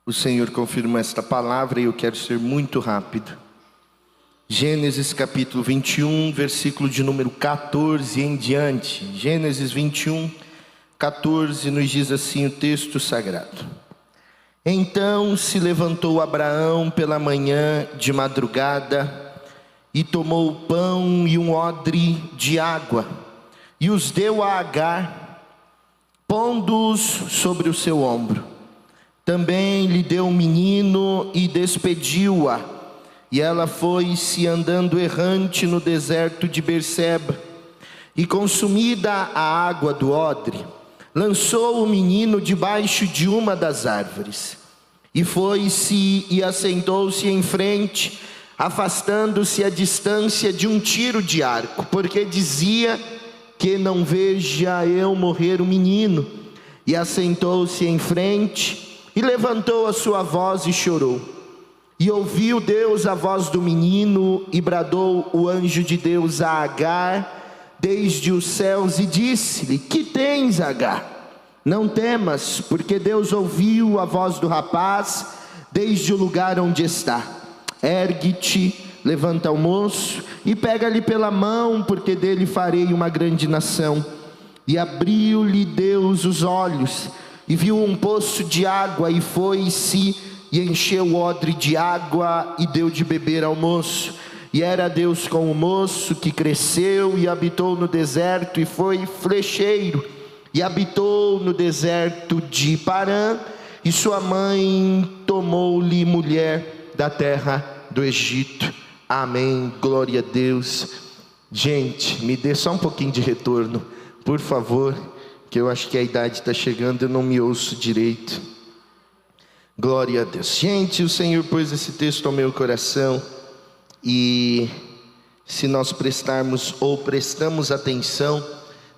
O Senhor confirma esta palavra e eu quero ser muito rápido. Gênesis capítulo 21, versículo de número 14 em diante. Gênesis 21, 14 nos diz assim o texto sagrado. Então se levantou Abraão pela manhã de madrugada e tomou o pão e um odre de água e os deu a Agar, pondo-os sobre o seu ombro. Também lhe deu um menino e despediu-a, e ela foi-se andando errante no deserto de Berseba. E consumida a água do odre, lançou o menino debaixo de uma das árvores. E foi-se e assentou-se em frente, afastando-se a distância de um tiro de arco, porque dizia: que não veja eu morrer o menino. E assentou-se em frente, e levantou a sua voz e chorou. E ouviu Deus a voz do menino, e bradou o anjo de Deus a Agar desde os céus, e disse-lhe: que tens, Agar? Não temas, porque Deus ouviu a voz do rapaz desde o lugar onde está. Ergue-te, levanta o moço, e pega-lhe pela mão, porque dele farei uma grande nação. E abriu-lhe Deus os olhos, e viu um poço de água, e foi-se e encheu o odre de água, e deu de beber ao moço. E era Deus com o moço, que cresceu e habitou no deserto, e foi flecheiro, e habitou no deserto de Parã, e sua mãe tomou-lhe mulher da terra do Egito. Amém, glória a Deus. Gente, me dê só um pouquinho de retorno, por favor, que eu acho que a idade está chegando, eu não me ouço direito. Glória a Deus. Gente, o Senhor pôs esse texto ao meu coração, e se nós prestamos atenção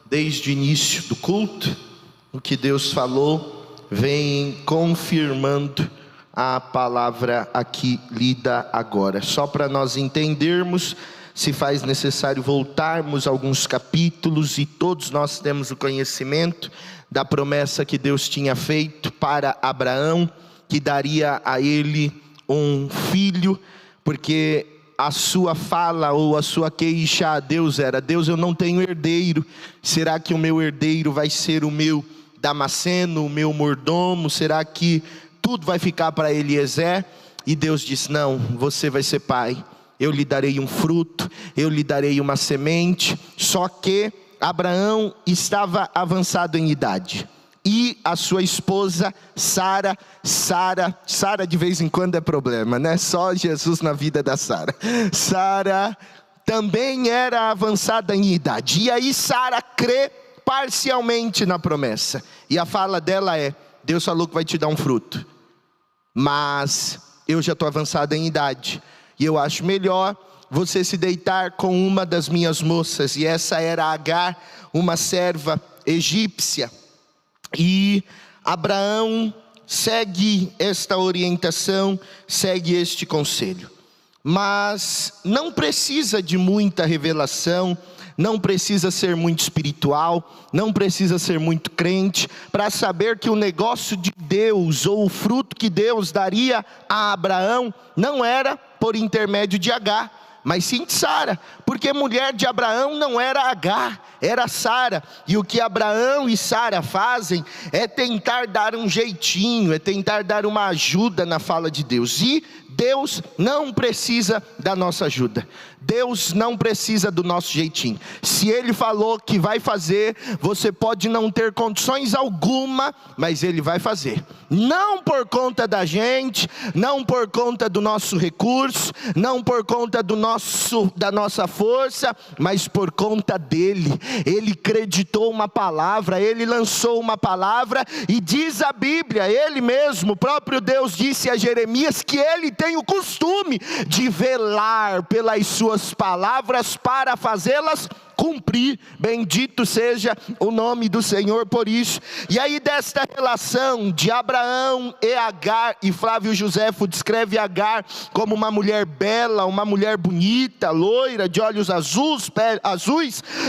desde o início do culto, o que Deus falou vem confirmando a palavra aqui lida agora. Só para nós entendermos, se faz necessário voltarmos alguns capítulos, e todos nós temos o conhecimento da promessa que Deus tinha feito para Abraão, que daria a ele um filho, porque a sua fala ou a sua queixa a Deus era: Deus, eu não tenho herdeiro, será que o meu herdeiro vai ser o meu Damasceno, o meu mordomo? Será que tudo vai ficar para Eliezer? E Deus disse: não, você vai ser pai, eu lhe darei um fruto, eu lhe darei uma semente. Só que Abraão estava avançado em idade, e a sua esposa Sara de vez em quando é problema, né? Só Jesus na vida da Sara. Sara também era avançada em idade, e aí Sara crê parcialmente na promessa, e a fala dela é: Deus falou que vai te dar um fruto, mas eu já estou avançada em idade, e eu acho melhor você se deitar com uma das minhas moças. E essa era Agar, uma serva egípcia. E Abraão segue esta orientação, segue este conselho. Mas não precisa de muita revelação, não precisa ser muito espiritual, não precisa ser muito crente para saber que o negócio de Deus, ou o fruto que Deus daria a Abraão, não era por intermédio de Agar, mas sim de Sara, porque mulher de Abraão não era Agar, era Sara. E o que Abraão e Sara fazem é tentar dar um jeitinho, é tentar dar uma ajuda na fala de Deus. E Deus não precisa da nossa ajuda, Deus não precisa do nosso jeitinho. Se Ele falou que vai fazer, você pode não ter condições alguma, mas Ele vai fazer. Não por conta da gente, não por conta do nosso recurso, não por conta da nossa força, mas por conta dEle. Ele creditou uma palavra, Ele lançou uma palavra, e diz a Bíblia, Ele mesmo, o próprio Deus disse a Jeremias que Ele tem o costume de velar pelas suas palavras para fazê-las cumprir. Bendito seja o nome do Senhor por isso. E aí desta relação de Abraão e Agar, e Flávio Joséfo descreve Agar como uma mulher bela, uma mulher bonita, loira, de olhos azuis,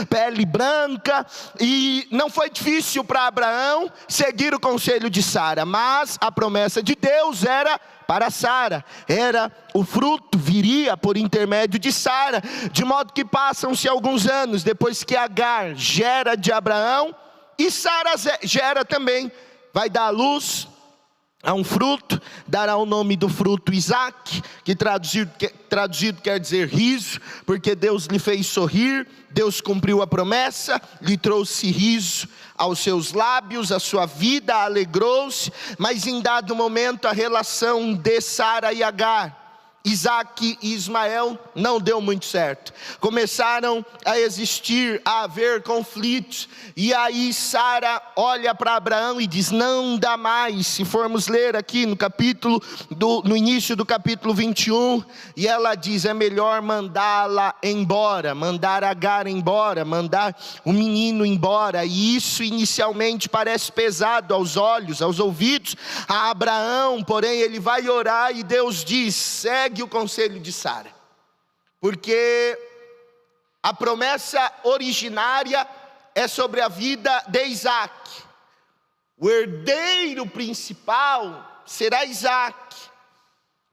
pele branca, e não foi difícil para Abraão seguir o conselho de Sara, mas a promessa de Deus era para Sara, o fruto viria por intermédio de Sara, de modo que passam-se alguns anos depois que Agar gera de Abraão, e Sara gera também, vai dar à luz a um fruto, dará o nome do fruto Isaque, que traduzido quer dizer riso, porque Deus lhe fez sorrir, Deus cumpriu a promessa, lhe trouxe riso aos seus lábios, a sua vida alegrou-se, mas em dado momento a relação de Sara e Agar, Isaque e Ismael não deu muito certo. Começaram a existir, a haver conflitos. E aí Sara olha para Abraão e diz: não dá mais. Se formos ler aqui no início do capítulo 21, e ela diz: é melhor mandá-la embora, mandar Agar embora, mandar o menino embora. E isso inicialmente parece pesado aos olhos, aos ouvidos a Abraão, porém ele vai orar e Deus diz: segue o conselho de Sara, porque a promessa originária é sobre a vida de Isaque. O herdeiro principal será Isaque,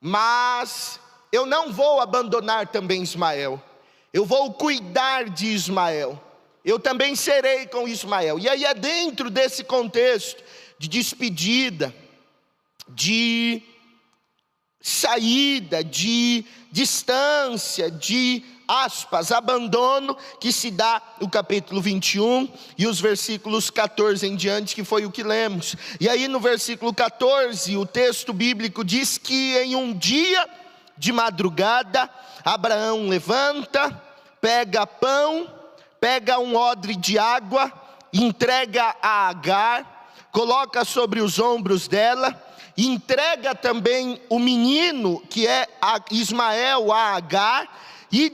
mas eu não vou abandonar também Ismael, eu vou cuidar de Ismael, eu também serei com Ismael. E aí é dentro desse contexto de despedida, de saída, de distância, de aspas, abandono, que se dá o capítulo 21 e os versículos 14 em diante, que foi o que lemos. E aí no versículo 14, o texto bíblico diz que em um dia de madrugada, Abraão levanta, pega pão, pega um odre de água, entrega a Agar, coloca sobre os ombros dela, entrega também o menino, que é Ismael, a Agar, e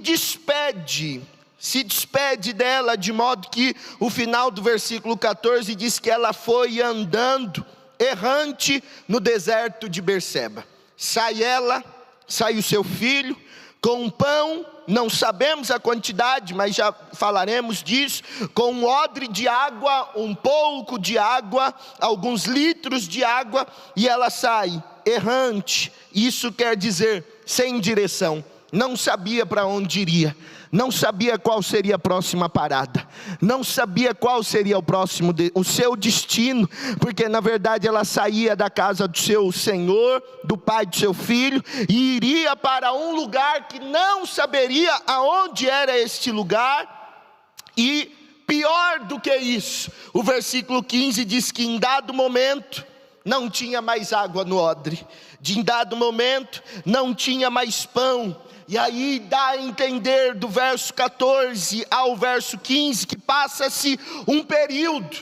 se despede dela, de modo que o final do versículo 14 diz que ela foi andando, errante, no deserto de Berseba. Sai ela, sai o seu filho, com um pão, não sabemos a quantidade, mas já falaremos disso, com um odre de água, um pouco de água, alguns litros de água, e ela sai errante. Isso quer dizer sem direção, não sabia para onde iria, não sabia qual seria a próxima parada, não sabia qual seria o seu destino, porque na verdade ela saía da casa do seu senhor, do pai do seu filho, e iria para um lugar que não saberia aonde era este lugar. E pior do que isso, o versículo 15 diz que em dado momento não tinha mais água no odre, em dado momento não tinha mais pão. E aí dá a entender do verso 14 ao verso 15 que passa-se um período,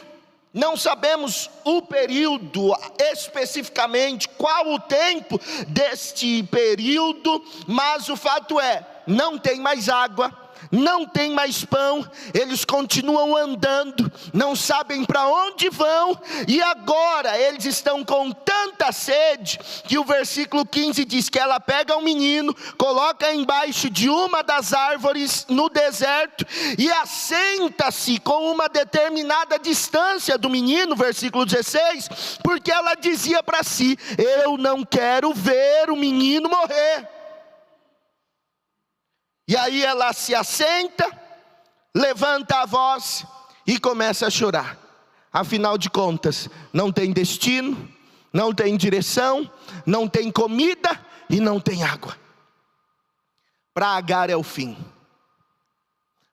não sabemos o período especificamente, qual o tempo deste período, mas o fato é, não tem mais água, não tem mais pão, eles continuam andando, não sabem para onde vão, e agora eles estão com tanta sede, que o versículo 15 diz que ela pega um menino, coloca embaixo de uma das árvores no deserto, e assenta-se com uma determinada distância do menino, versículo 16, porque ela dizia para si: eu não quero ver o menino morrer. E aí ela se assenta, levanta a voz e começa a chorar. Afinal de contas, não tem destino, não tem direção, não tem comida e não tem água. Para Agar é o fim.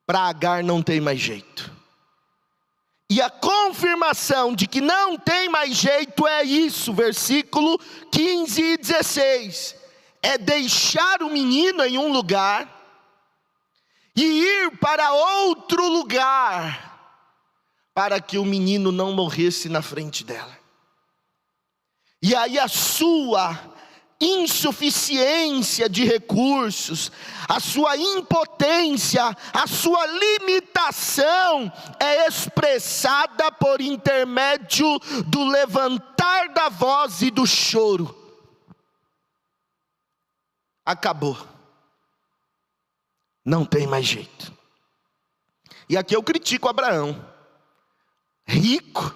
Para Agar não tem mais jeito. E a confirmação de que não tem mais jeito é isso, versículo 15 e 16. É deixar o menino em um lugar e ir para outro lugar, para que o menino não morresse na frente dela. E aí a sua insuficiência de recursos, a sua impotência, a sua limitação é expressada por intermédio do levantar da voz e do choro. Acabou. Não tem mais jeito. E aqui eu critico Abraão. Rico,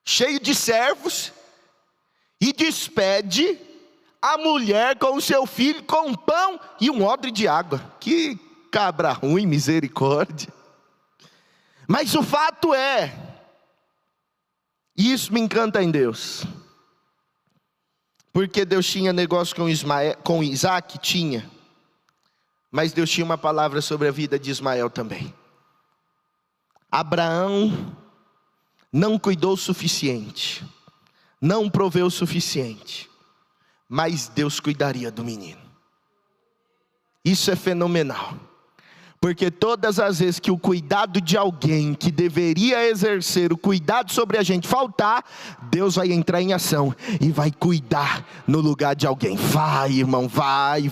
cheio de servos, e despede a mulher com o seu filho com um pão e um odre de água. Que cabra ruim, misericórdia. Mas o fato é, e isso me encanta em Deus, porque Deus tinha negócio com Isaac, tinha, mas Deus tinha uma palavra sobre a vida de Ismael também. Abraão não cuidou o suficiente, não proveu o suficiente, mas Deus cuidaria do menino. Isso é fenomenal, porque todas as vezes que o cuidado de alguém que deveria exercer o cuidado sobre a gente faltar, Deus vai entrar em ação e vai cuidar no lugar de alguém. Vai, irmão, vai.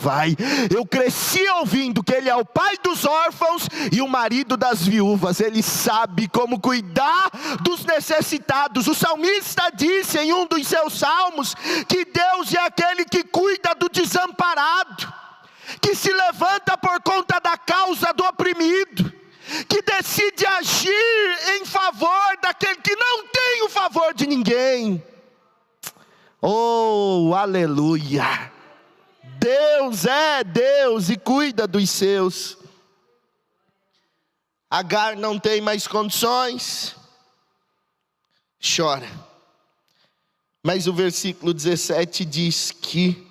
Eu cresci ouvindo que Ele é o pai dos órfãos e o marido das viúvas. Ele sabe como cuidar dos necessitados. O salmista disse em um dos seus salmos que Deus é aquele que cuida do desamparado, que se levanta por conta da causa do oprimido, que decide agir em favor daquele que não tem o favor de ninguém. Oh, aleluia! Deus é Deus e cuida dos seus. Agar não tem mais condições, chora. Mas o versículo 17 diz que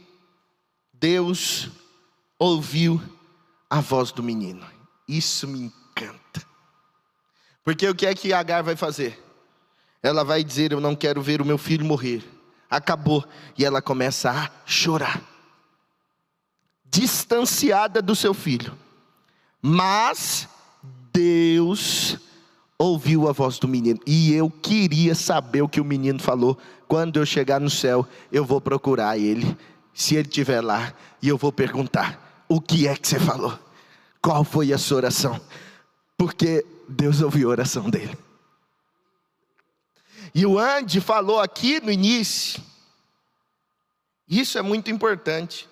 Deus ouviu a voz do menino. Isso me encanta. Porque o que é que Agar vai fazer? Ela vai dizer: eu não quero ver o meu filho morrer. Acabou. E ela começa a chorar, distanciada do seu filho. Mas Deus ouviu a voz do menino. E eu queria saber o que o menino falou. Quando eu chegar no céu, eu vou procurar ele, se ele estiver lá, e eu vou perguntar: o que é que você falou? Qual foi a sua oração? Porque Deus ouviu a oração dele. E o Andy falou aqui no início, isso é muito importante.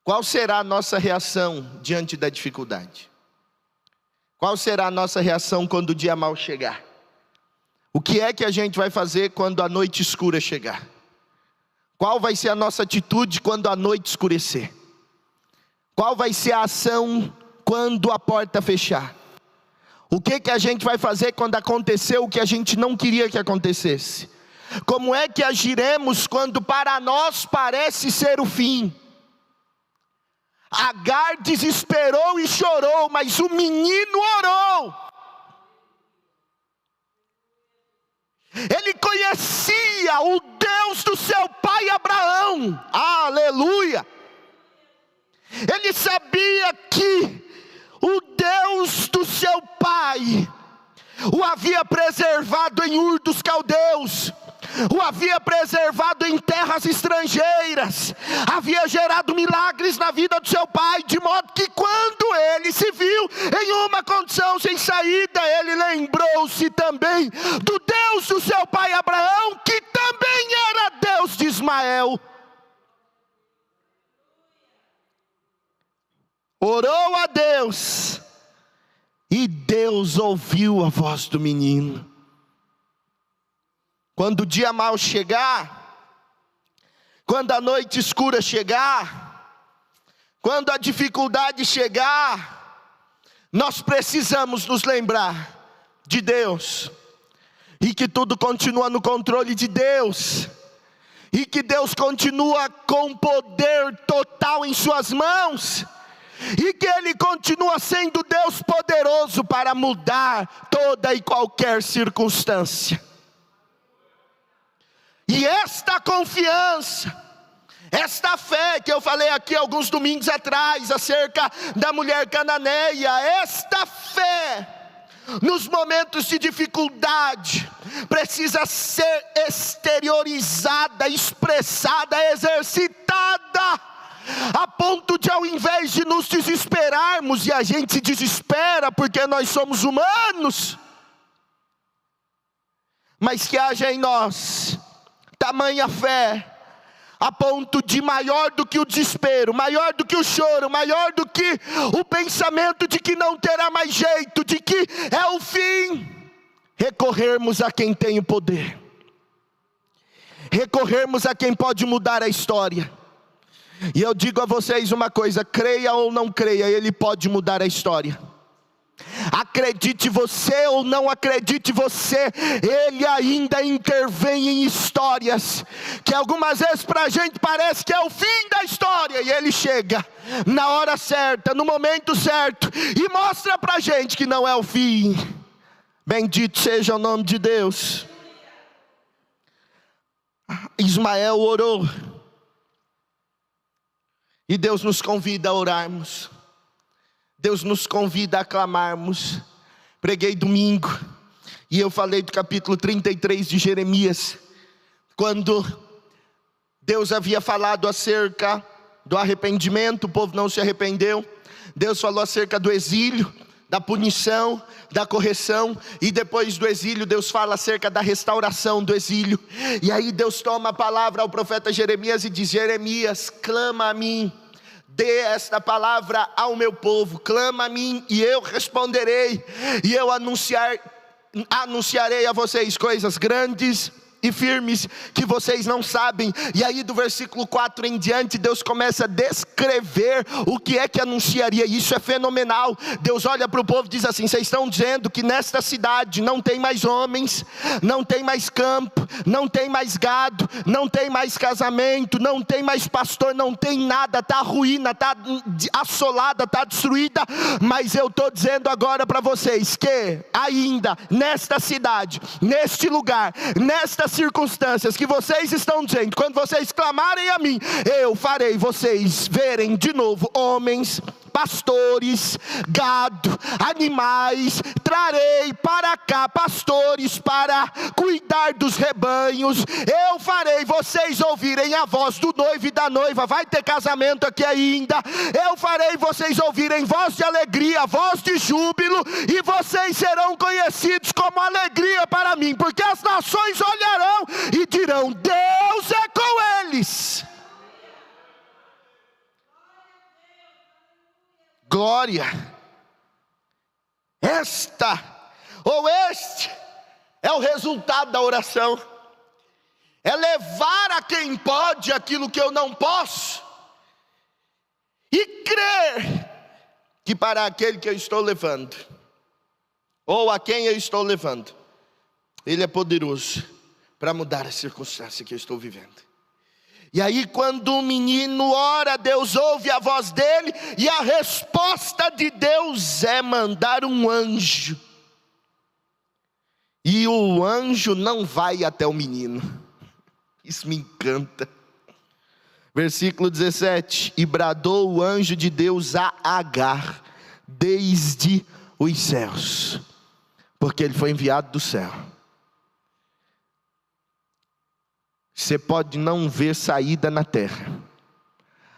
Qual será a nossa reação diante da dificuldade? Qual será a nossa reação quando o dia mau chegar? O que é que a gente vai fazer quando a noite escura chegar? Qual vai ser a nossa atitude quando a noite escurecer? Qual vai ser a ação quando a porta fechar? O que que a gente vai fazer quando acontecer o que a gente não queria que acontecesse? Como é que agiremos quando para nós parece ser o fim? Agar desesperou e chorou, mas o menino orou. Ele conhecia o Deus do seu pai Abraão. Aleluia! Ele sabia que o Deus do seu pai o havia preservado em Ur dos Caldeus, o havia preservado em terras estrangeiras, havia gerado milagres na vida do seu pai, de modo que quando ele se viu em uma condição sem saída, ele lembrou-se também do Deus do seu pai Abraão, que também era Deus de Ismael. Orou a Deus, e Deus ouviu a voz do menino. Quando o dia mau chegar, quando a noite escura chegar, quando a dificuldade chegar, nós precisamos nos lembrar de Deus, e que tudo continua no controle de Deus, e que Deus continua com poder total em suas mãos, e que Ele continua sendo Deus poderoso para mudar toda e qualquer circunstância. E esta confiança, esta fé que eu falei aqui alguns domingos atrás, acerca da mulher cananeia, esta fé, nos momentos de dificuldade, precisa ser exteriorizada, expressada, exercitada, a ponto de, ao invés de nos desesperarmos, e a gente se desespera porque nós somos humanos, mas que haja em nós tamanha fé, a ponto de, maior do que o desespero, maior do que o choro, maior do que o pensamento de que não terá mais jeito, de que é o fim, recorrermos a quem tem o poder, recorrermos a quem pode mudar a história. E eu digo a vocês uma coisa: creia ou não creia, Ele pode mudar a história. Acredite você ou não acredite você, Ele ainda intervém em histórias que algumas vezes para a gente parece que é o fim da história, e Ele chega na hora certa, no momento certo, e mostra para a gente que não é o fim. Bendito seja o nome de Deus. Ismael orou, e Deus nos convida a orarmos, Deus nos convida a clamarmos. Preguei domingo, e eu falei do capítulo 33 de Jeremias, quando Deus havia falado acerca do arrependimento, o povo não se arrependeu. Deus falou acerca do exílio, da punição, da correção, e depois do exílio Deus fala acerca da restauração do exílio. E aí Deus toma a palavra ao profeta Jeremias e diz: Jeremias, clama a mim, dê esta palavra ao meu povo, clama a mim e eu responderei, e eu anunciarei a vocês coisas grandes e firmes que vocês não sabem. E aí do versículo 4 em diante, Deus começa a descrever o que é que anunciaria. Isso é fenomenal. Deus olha para o povo e diz assim: vocês estão dizendo que nesta cidade não tem mais homens, não tem mais campo, não tem mais gado, não tem mais casamento, não tem mais pastor, não tem nada, está ruína, está assolada, está destruída. Mas eu estou dizendo agora para vocês que ainda nesta cidade, neste lugar, nestas circunstâncias que vocês estão dizendo, quando vocês clamarem a mim, eu farei vocês verem de novo homens, pastores, gado, animais. Trarei para cá pastores para cuidar dos rebanhos. Eu farei vocês ouvirem a voz do noivo e da noiva. Vai ter casamento aqui ainda. Eu farei vocês ouvirem voz de alegria, voz de júbilo, e vocês serão conhecidos como alegria para mim, porque as nações olharão e dirão: Deus é com eles. Glória. Esta ou este é o resultado da oração. É levar a quem pode aquilo que eu não posso, e crer que para aquele que eu estou levando, ou a quem eu estou levando, Ele é poderoso para mudar a circunstância que eu estou vivendo. E aí quando o menino ora, Deus ouve a voz dele, e a resposta de Deus é mandar um anjo. E o anjo não vai até o menino. Isso me encanta. Versículo 17: e bradou o anjo de Deus a Agar desde os céus, porque ele foi enviado do céu. Você pode não ver saída na terra,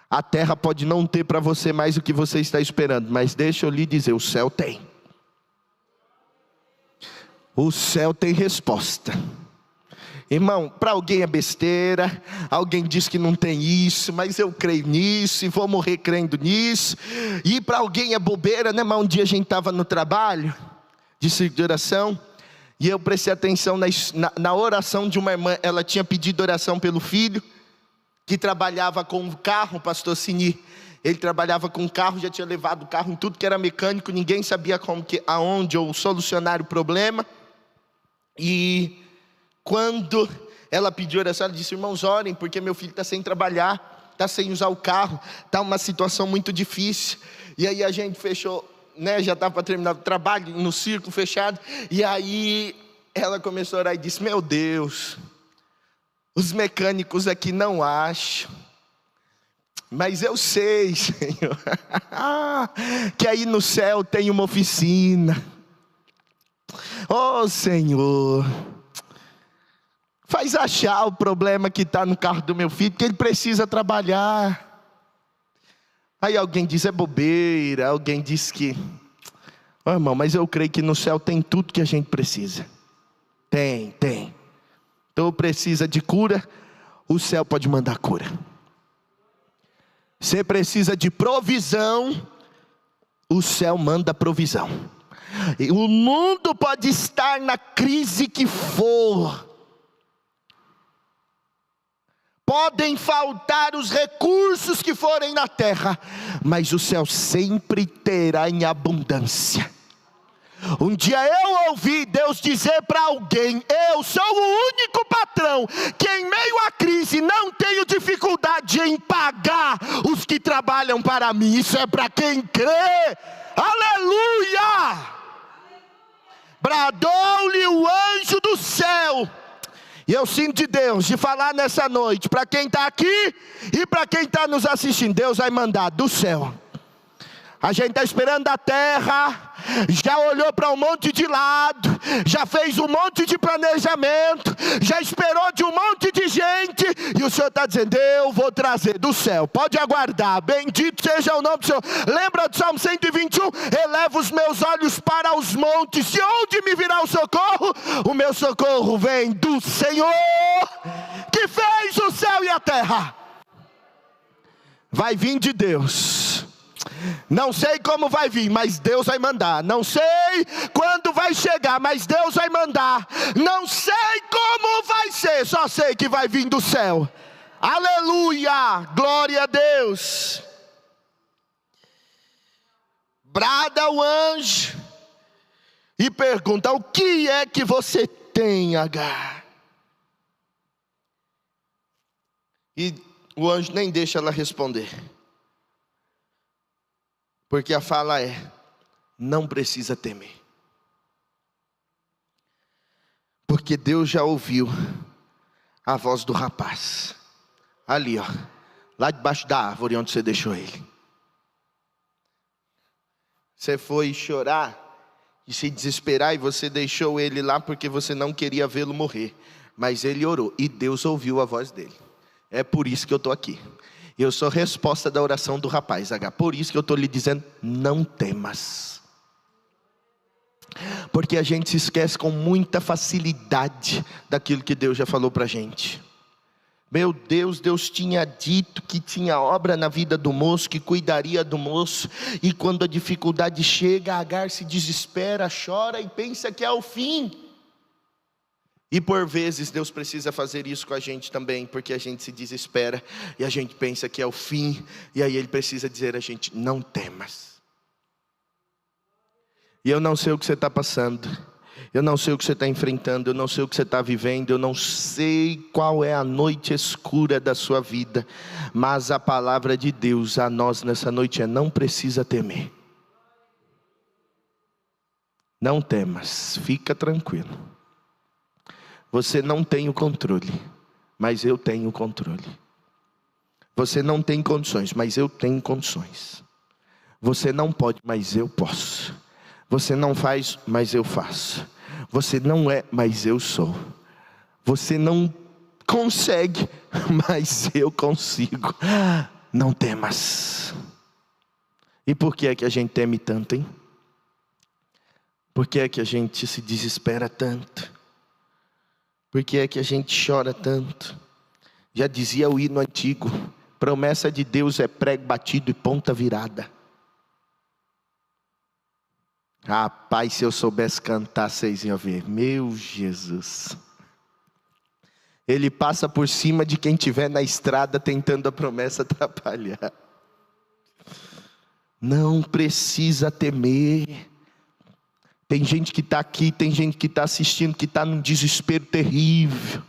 a terra pode não ter para você mais o que você está esperando, mas deixa eu lhe dizer, o céu tem. O céu tem resposta. Irmão, para alguém é besteira, alguém diz que não tem isso, mas eu creio nisso e vou morrer crendo nisso. E para alguém é bobeira, né? Mas um dia a gente estava no trabalho de círculo de oração, e eu prestei atenção na oração de uma irmã. Ela tinha pedido oração pelo filho, que trabalhava com um carro, o pastor Sini. Ele trabalhava com um carro, já tinha levado o carro em tudo que era mecânico, ninguém sabia aonde ou solucionar o problema. E quando ela pediu oração, ela disse: irmãos, orem, porque meu filho está sem trabalhar, está sem usar o carro, está uma situação muito difícil. E aí a gente fechou, né, já estava para terminar o trabalho, no círculo fechado. E aí ela começou a orar e disse: meu Deus, os mecânicos aqui não acham, mas eu sei, Senhor, que aí no céu tem uma oficina. Oh Senhor, faz achar o problema que está no carro do meu filho, que ele precisa trabalhar. Aí alguém diz, é bobeira. Alguém diz que, irmão, mas eu creio que no céu tem tudo que a gente precisa. Tem. Então precisa de cura, o céu pode mandar cura. Você precisa de provisão, o céu manda provisão. E o mundo pode estar na crise que for, podem faltar os recursos que forem na terra, mas o céu sempre terá em abundância. Um dia eu ouvi Deus dizer para alguém, eu sou o único patrão que em meio à crise não tenho dificuldade em pagar os que trabalham para mim. Isso é para quem crê. Aleluia! Bradou-lhe o anjo do céu. E eu sinto de Deus de falar nessa noite para quem está aqui e para quem está nos assistindo. Deus vai mandar do céu. A gente está esperando da terra, já olhou para um monte de lado, já fez um monte de planejamento, já esperou de um monte de gente, e o Senhor está dizendo, eu vou trazer do céu, pode aguardar, bendito seja o nome do Senhor. Lembra do Salmo 121? Elevo os meus olhos para os montes, de onde me virá o socorro? O meu socorro vem do Senhor, que fez o céu e a terra. Vai vir de Deus. Não sei como vai vir, mas Deus vai mandar. Não sei quando vai chegar, mas Deus vai mandar. Não sei como vai ser, só sei que vai vir do céu. Aleluia, glória a Deus. Brada o anjo e pergunta, o que é que você tem, Agar? E o anjo nem deixa ela responder. Porque a fala é, não precisa temer. Porque Deus já ouviu a voz do rapaz. Ali, ó, lá debaixo da árvore onde você deixou ele. Você foi chorar e se desesperar e você deixou ele lá porque você não queria vê-lo morrer. Mas ele orou e Deus ouviu a voz dele. É por isso que eu estou aqui. Eu sou resposta da oração do rapaz, H. Por isso que eu estou lhe dizendo, não temas. Porque a gente se esquece com muita facilidade daquilo que Deus já falou para a gente. Meu Deus, Deus tinha dito que tinha obra na vida do moço, que cuidaria do moço. E quando a dificuldade chega, Agar se desespera, chora e pensa que é o fim. E por vezes Deus precisa fazer isso com a gente também, porque a gente se desespera e a gente pensa que é o fim, e aí Ele precisa dizer a gente, não temas. E eu não sei o que você está passando, eu não sei o que você está enfrentando, eu não sei o que você está vivendo, eu não sei qual é a noite escura da sua vida, mas a palavra de Deus a nós nessa noite é, não precisa temer. Não temas, fica tranquilo. Você não tem o controle, mas eu tenho o controle. Você não tem condições, mas eu tenho condições. Você não pode, mas eu posso. Você não faz, mas eu faço. Você não é, mas eu sou. Você não consegue, mas eu consigo. Não temas. E por que é que a gente teme tanto, hein? Por que é que a gente se desespera tanto? Por que é que a gente chora tanto? Já dizia o hino antigo, promessa de Deus é prego batido e ponta virada. Rapaz, se eu soubesse cantar, vocês iam ver. Meu Jesus. Ele passa por cima de quem estiver na estrada tentando a promessa atrapalhar. Não precisa temer. Tem gente que está aqui, tem gente que está assistindo, que está num desespero terrível,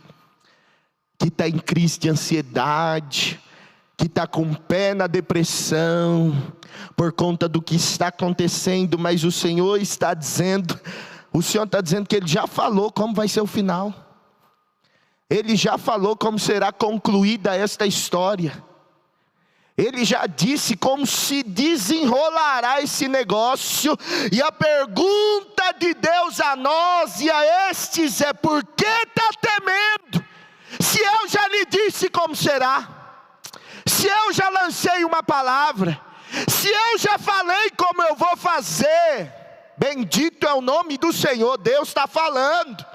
que está em crise de ansiedade, que está com o pé na depressão, por conta do que está acontecendo, mas o Senhor está dizendo, que Ele já falou como vai ser o final. Ele já falou como será concluída esta história. Ele já disse como se desenrolará esse negócio. E a pergunta de Deus a nós e a estes é: por que está temendo? eu já lhe disse como será, se eu já lancei uma palavra, se eu já falei como eu vou fazer, bendito é o nome do Senhor, Deus está falando.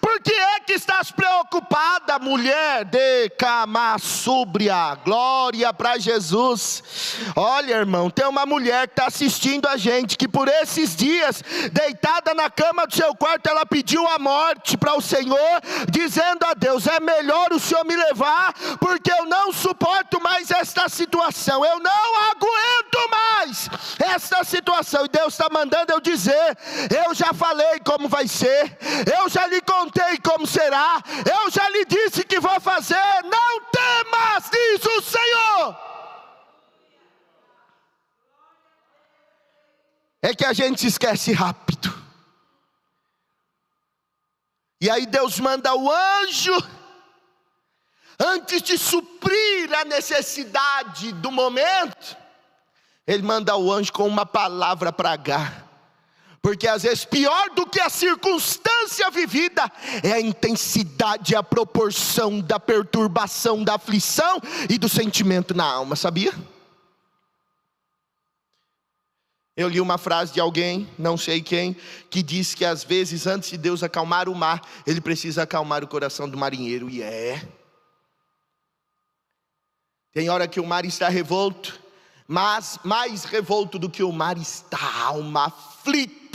Por que é que estás preocupada, mulher de cama súbria? Glória para Jesus. Olha, irmão, tem uma mulher que está assistindo a gente, que por esses dias, deitada na cama do seu quarto, ela pediu a morte para o Senhor, dizendo a Deus: é melhor o Senhor me levar, porque eu não suporto mais esta situação, eu não aguento mais esta situação. E Deus está mandando eu dizer: eu já falei como vai ser, eu já lhe contei como será, eu já lhe disse que vou fazer, não temas, diz o Senhor. É que a gente se esquece rápido. E aí Deus manda o anjo, antes de suprir a necessidade do momento, Ele manda o anjo com uma palavra para Agar. Porque às vezes pior do que a circunstância vivida é a intensidade, a proporção da perturbação, da aflição e do sentimento na alma, sabia? Eu li uma frase de alguém, não sei quem, que diz que às vezes antes de Deus acalmar o mar, Ele precisa acalmar o coração do marinheiro. E tem hora que o mar está revolto, mas mais revolto do que o mar está a alma aflita.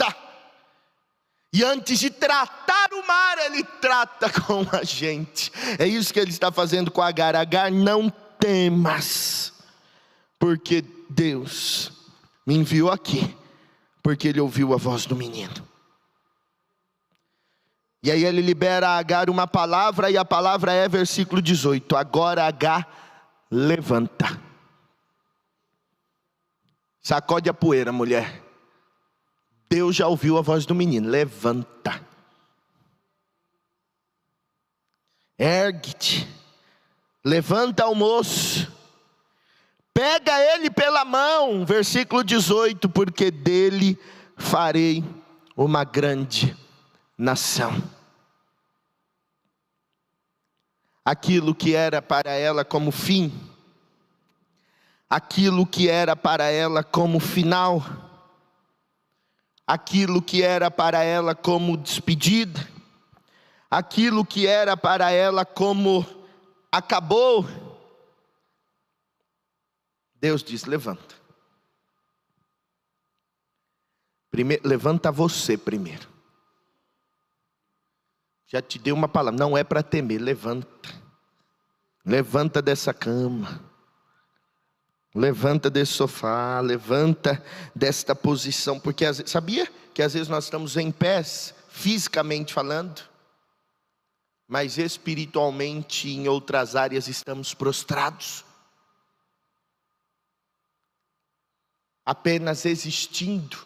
E antes de tratar o mar, Ele trata com a gente. É isso que Ele está fazendo com Agar. Agar, não temas, porque Deus me enviou aqui, porque Ele ouviu a voz do menino. E aí Ele libera a Agar uma palavra, e a palavra é versículo 18: agora Agar, levanta. Sacode a poeira, mulher. Deus já ouviu a voz do menino. Levanta. Ergue-te. Levanta o moço. Pega ele pela mão. Versículo 18. Porque dele farei uma grande nação. Aquilo que era para ela como fim, aquilo que era para ela como final, aquilo que era para ela como despedida, aquilo que era para ela como acabou, Deus diz: levanta. Levanta você primeiro. Já te dei uma palavra, não é para temer, levanta. Levanta dessa cama. Levanta desse sofá, levanta desta posição, porque sabia que às vezes nós estamos em pés, fisicamente falando, mas espiritualmente em outras áreas estamos prostrados, apenas existindo,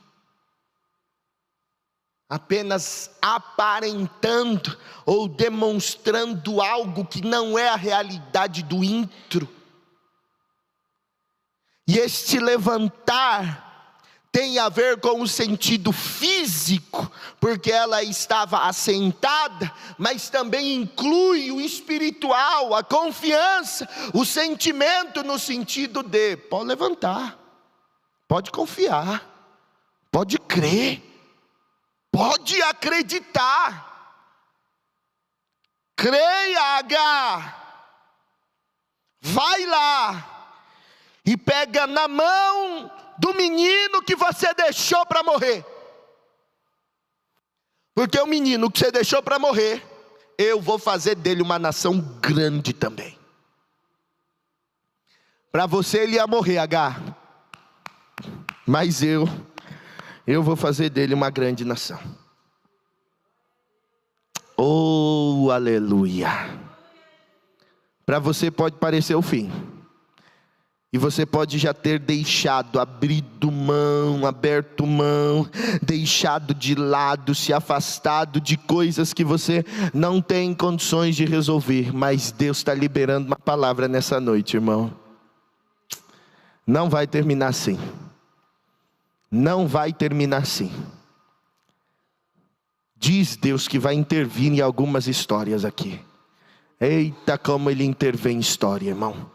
apenas aparentando ou demonstrando algo que não é a realidade do intro. E este levantar tem a ver com o sentido físico, porque ela estava assentada, mas também inclui o espiritual, a confiança, o sentimento no sentido de: pode levantar, pode confiar, pode crer, pode acreditar. Creia, Agar, vai lá e pega na mão do menino que você deixou para morrer. Porque o menino que você deixou para morrer, eu vou fazer dele uma nação grande também. Para você ele ia morrer, Agar, mas eu vou fazer dele uma grande nação. Oh, aleluia. Para você pode parecer o fim. E você pode já ter deixado, aberto mão, deixado de lado, se afastado de coisas que você não tem condições de resolver. Mas Deus está liberando uma palavra nessa noite, irmão. Não vai terminar assim. Não vai terminar assim. Diz Deus que vai intervir em algumas histórias aqui. Eita, como ele intervém em história, irmão.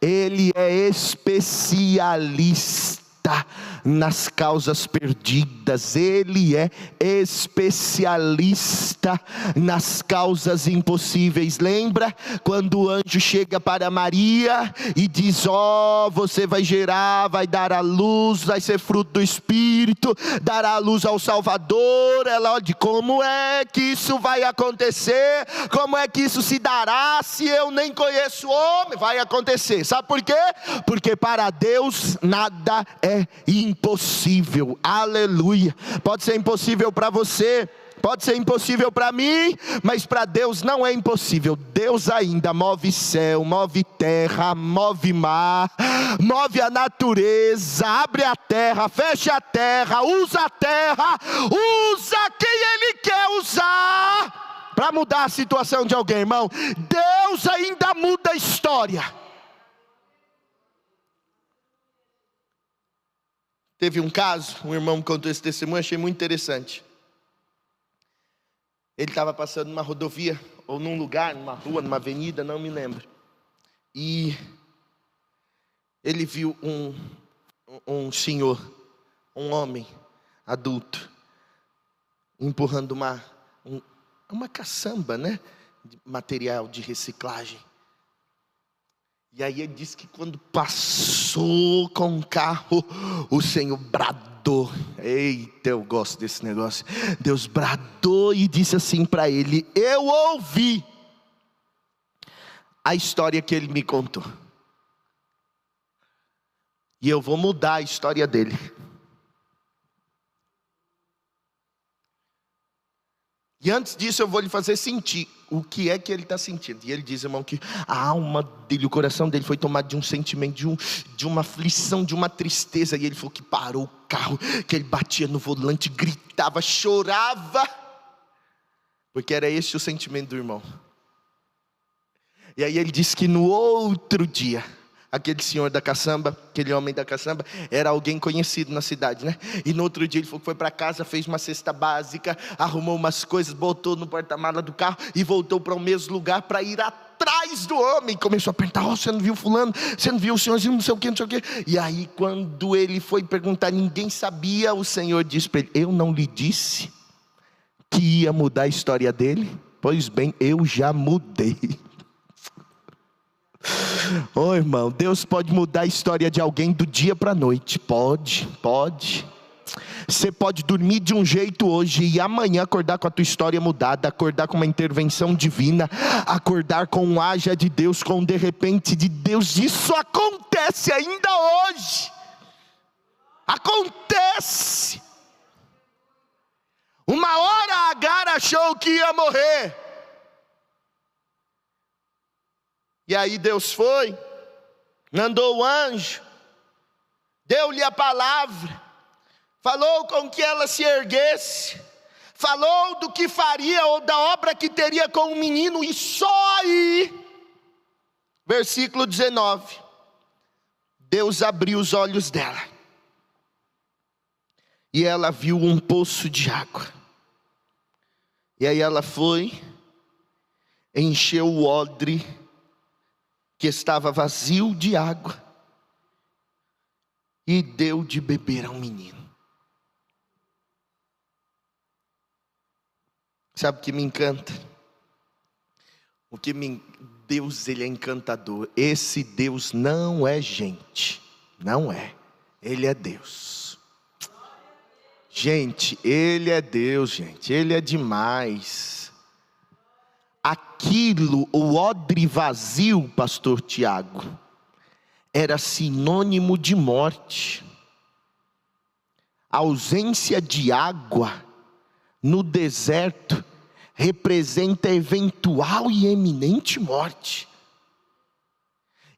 Ele é especialista nas causas perdidas. Ele é especialista nas causas impossíveis. Lembra quando o anjo chega para Maria e diz: ó, você vai gerar, vai dar à luz, vai ser fruto do Espírito, dará à luz ao Salvador. Ela olha, como é que isso vai acontecer? Como é que isso se dará se eu nem conheço o homem? Vai acontecer. Sabe por quê? Porque para Deus nada é impossível. Aleluia. Pode ser impossível para você, pode ser impossível para mim, mas para Deus não é impossível. Deus ainda move céu, move terra, move mar, move a natureza, abre a terra, fecha a terra, usa quem Ele quer usar para mudar a situação de alguém, irmão. Deus ainda muda a história. Teve um caso, um irmão me contou esse testemunho, achei muito interessante. Ele estava passando numa rodovia, ou num lugar, numa rua, numa avenida, não me lembro. E ele viu um senhor, um homem adulto, empurrando uma caçamba, né? De material de reciclagem. E aí ele disse que quando passou com o carro, o Senhor bradou. Eita, eu gosto desse negócio. Deus bradou e disse assim para ele: eu ouvi a história que ele me contou, e eu vou mudar a história dele. E antes disso eu vou lhe fazer sentir o que é que ele está sentindo. E ele diz, irmão, que a alma dele, o coração dele foi tomado de um sentimento, de uma aflição, de uma tristeza. E ele falou que parou o carro, que ele batia no volante, gritava, chorava, porque era esse o sentimento do irmão. E aí ele disse que no outro dia, aquele senhor da caçamba, aquele homem da caçamba, era alguém conhecido na cidade, né? E no outro dia ele falou que foi para casa, fez uma cesta básica, arrumou umas coisas, botou no porta-mala do carro e voltou para o mesmo lugar para ir atrás do homem. Começou a perguntar: você não viu fulano? Você não viu o senhorzinho, não sei o que, não sei o que. E aí quando ele foi perguntar, ninguém sabia, o Senhor disse para ele: eu não lhe disse que ia mudar a história dele? Pois bem, eu já mudei. Oh, irmão, Deus pode mudar a história de alguém do dia para a noite. Pode. Você pode dormir de um jeito hoje e amanhã acordar com a tua história mudada, acordar com uma intervenção divina, acordar com um haja de Deus, com um de repente de Deus. Isso acontece ainda hoje. Acontece. Uma hora Agar achou que ia morrer. E aí Deus foi, mandou o anjo, deu-lhe a palavra, falou com que ela se erguesse, falou do que faria ou da obra que teria com o menino. E só aí, versículo 19, Deus abriu os olhos dela, e ela viu um poço de água. E aí ela foi, encheu o odre, que estava vazio de água, e deu de beber ao menino. Sabe o que me encanta? Deus, ele é encantador. Esse Deus não é gente, não é. Ele é Deus. Gente, ele é Deus, gente. Ele é demais. Aquilo, o odre vazio, pastor Tiago, era sinônimo de morte. A ausência de água no deserto representa eventual e eminente morte.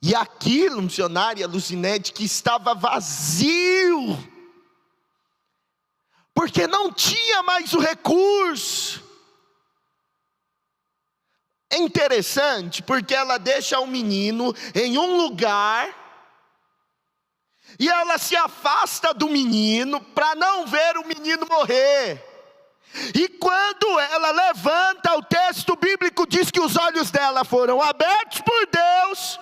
E aquilo, missionária Lucinete, que estava vazio, porque não tinha mais o recurso. É interessante porque ela deixa o menino em um lugar e ela se afasta do menino para não ver o menino morrer. E quando ela levanta, o texto bíblico diz que os olhos dela foram abertos por Deus,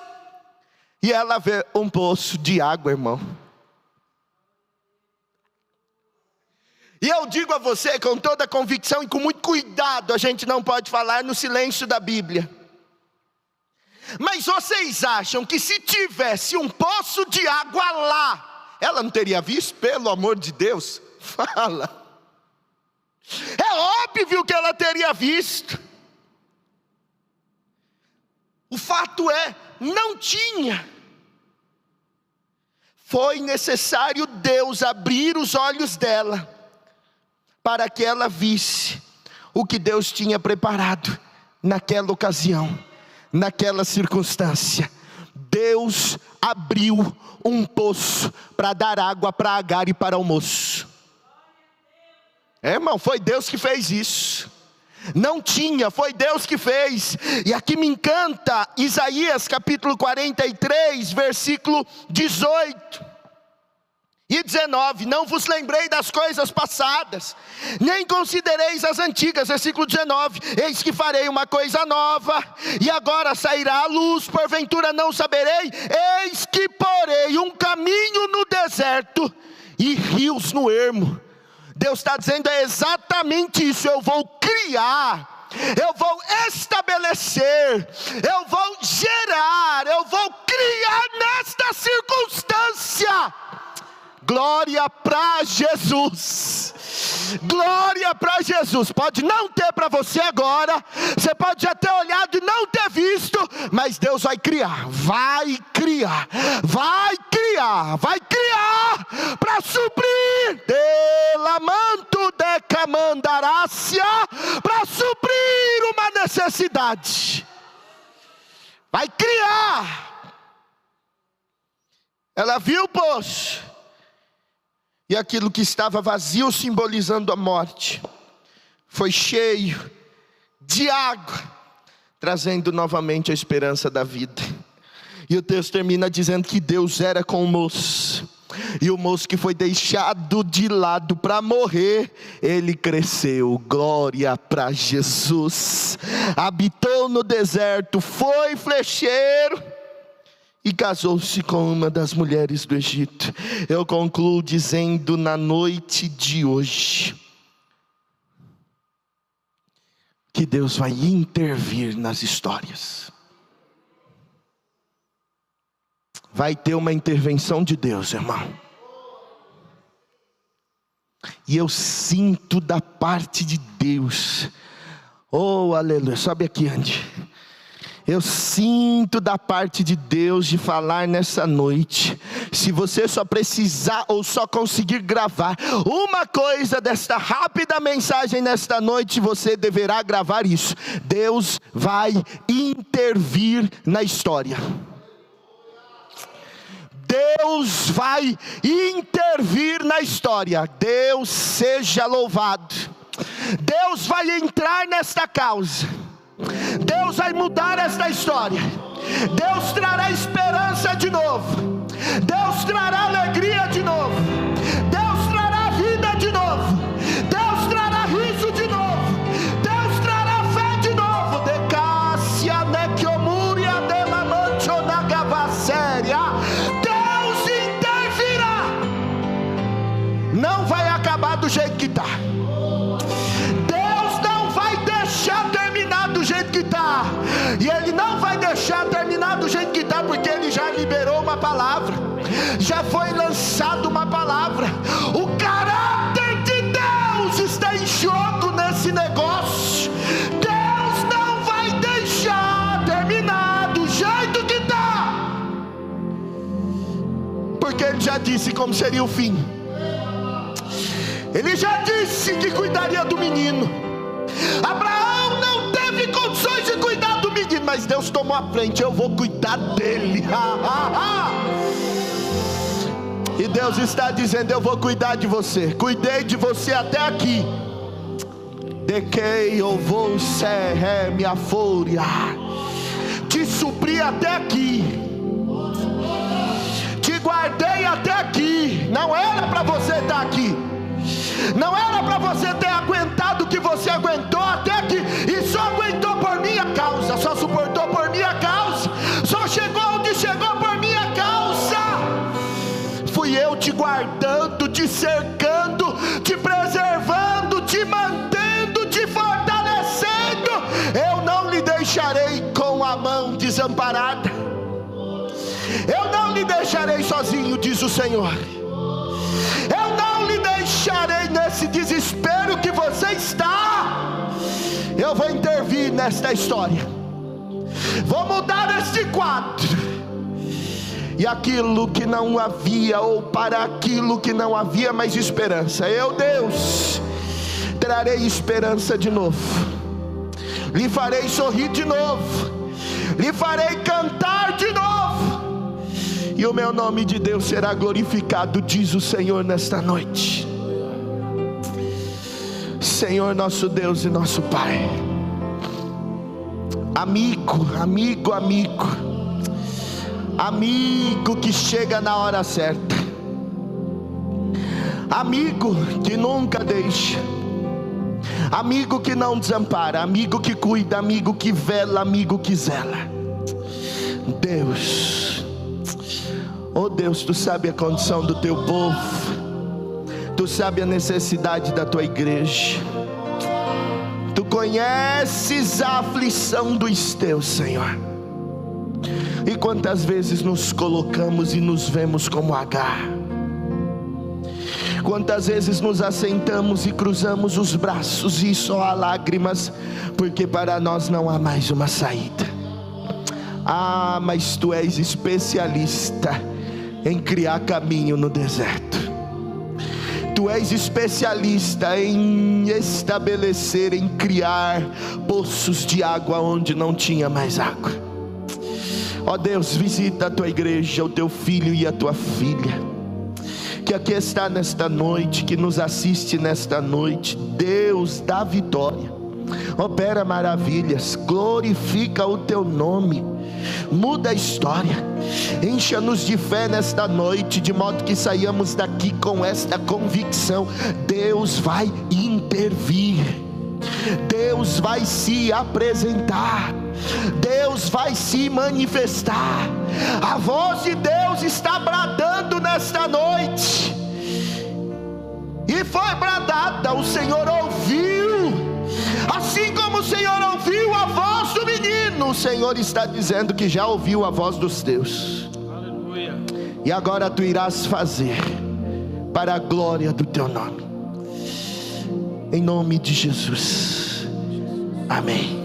e ela vê um poço de água, irmão. E eu digo a você com toda convicção e com muito cuidado, a gente não pode falar no silêncio da Bíblia. Mas vocês acham que se tivesse um poço de água lá, ela não teria visto? Pelo amor de Deus, fala. É óbvio que ela teria visto. O fato é, não tinha. Foi necessário Deus abrir os olhos dela, para que ela visse o que Deus tinha preparado naquela ocasião, naquela circunstância. Deus abriu um poço para dar água para Agar e para o moço. Irmão, foi Deus que fez isso. Não tinha, foi Deus que fez. E aqui me encanta Isaías capítulo 43, versículo 18 e 19, não vos lembrei das coisas passadas, nem considereis as antigas. Versículo 19, eis que farei uma coisa nova, e agora sairá a luz, porventura não saberei, eis que porei um caminho no deserto, e rios no ermo. Deus está dizendo, é exatamente isso, eu vou criar, eu vou estabelecer, eu vou gerar, eu vou criar nesta circunstância. Glória para Jesus, glória para Jesus. Pode não ter para você agora, você pode já ter olhado e não ter visto, mas Deus vai criar, vai criar, vai criar, vai criar, para suprir, delamanto decamandarácia, para suprir uma necessidade, vai criar. Ela viu o poço, e aquilo que estava vazio, simbolizando a morte, foi cheio de água, trazendo novamente a esperança da vida. E o texto termina dizendo que Deus era com o moço, e o moço que foi deixado de lado para morrer, ele cresceu. Glória para Jesus. Habitou no deserto, foi flecheiro, e casou-se com uma das mulheres do Egito. Eu concluo dizendo, na noite de hoje, que Deus vai intervir nas histórias. Vai ter uma intervenção de Deus, irmão. E eu sinto da parte de Deus. Oh, aleluia. Sobe aqui, Andy. Eu sinto da parte de Deus de falar nessa noite. Se você só precisar ou só conseguir gravar uma coisa desta rápida mensagem nesta noite, você deverá gravar isso. Deus vai intervir na história. Deus vai intervir na história. Deus seja louvado. Deus vai entrar nesta causa. Deus vai mudar esta história. Deus trará esperança de novo. Deus trará alegria de novo. Deus trará vida de novo. Deus trará riso de novo. Deus trará fé de novo. Decássia nequiomuria de la manchonagavasséria. Deus intervirá. Não vai acabar do jeito que está. Do jeito que está, e Ele não vai deixar terminar do jeito que está, porque Ele já liberou uma palavra, já foi lançado uma palavra. O caráter de Deus está em jogo nesse negócio. Deus não vai deixar terminar do jeito que está, porque Ele já disse como seria o fim. Ele já disse que cuidaria do menino. Abraão não teve condições de cuidar do menino, mas Deus tomou a frente. Eu vou cuidar dele. E Deus está dizendo, eu vou cuidar de você. Cuidei de você até aqui. De que eu vou ser minha fúria. Te supri até aqui. Te guardei até aqui. Não era para você estar aqui. Não era para você ter aguentado o que você aguentou até que, e só aguentou por minha causa, só suportou por minha causa, só chegou onde chegou por minha causa. Fui eu te guardando, te cercando, te preservando, te mantendo, te fortalecendo. Eu não lhe deixarei com a mão desamparada, eu não lhe deixarei sozinho, diz o Senhor. Eu não lhe deixarei nesse desespero que você está. Eu vou intervir nesta história, vou mudar este quadro. E aquilo que não havia, ou para aquilo que não havia mais esperança, eu, Deus, trarei esperança de novo, lhe farei sorrir de novo, lhe farei cantar de novo, e o meu nome de Deus será glorificado, diz o Senhor nesta noite. Senhor nosso Deus e nosso Pai, amigo, amigo, amigo, amigo que chega na hora certa, amigo que nunca deixa, amigo que não desampara, amigo que cuida, amigo que vela, amigo que zela. Deus, oh Deus, Tu sabe a condição do Teu povo, Tu sabe a necessidade da Tua igreja, Tu conheces a aflição dos Teus, Senhor. E quantas vezes nos colocamos e nos vemos como Agar, quantas vezes nos assentamos e cruzamos os braços e só há lágrimas, porque para nós não há mais uma saída. Ah, mas Tu és especialista em criar caminho no deserto, Tu és especialista em estabelecer, em criar poços de água onde não tinha mais água. Ó Deus, visita a Tua igreja, o Teu filho e a Tua filha, que aqui está nesta noite, que nos assiste nesta noite. Deus da vitória, opera maravilhas, glorifica o Teu nome, muda a história, encha-nos de fé nesta noite, de modo que saiamos daqui com esta convicção: Deus vai intervir, Deus vai se apresentar, Deus vai se manifestar. A voz de Deus está bradando nesta noite, e foi bradada, o Senhor ouviu. Assim como o Senhor ouviu a voz do menino, o Senhor está dizendo que já ouviu a voz dos teus. Aleluia. E agora Tu irás fazer para a glória do Teu nome, em nome de Jesus, amém.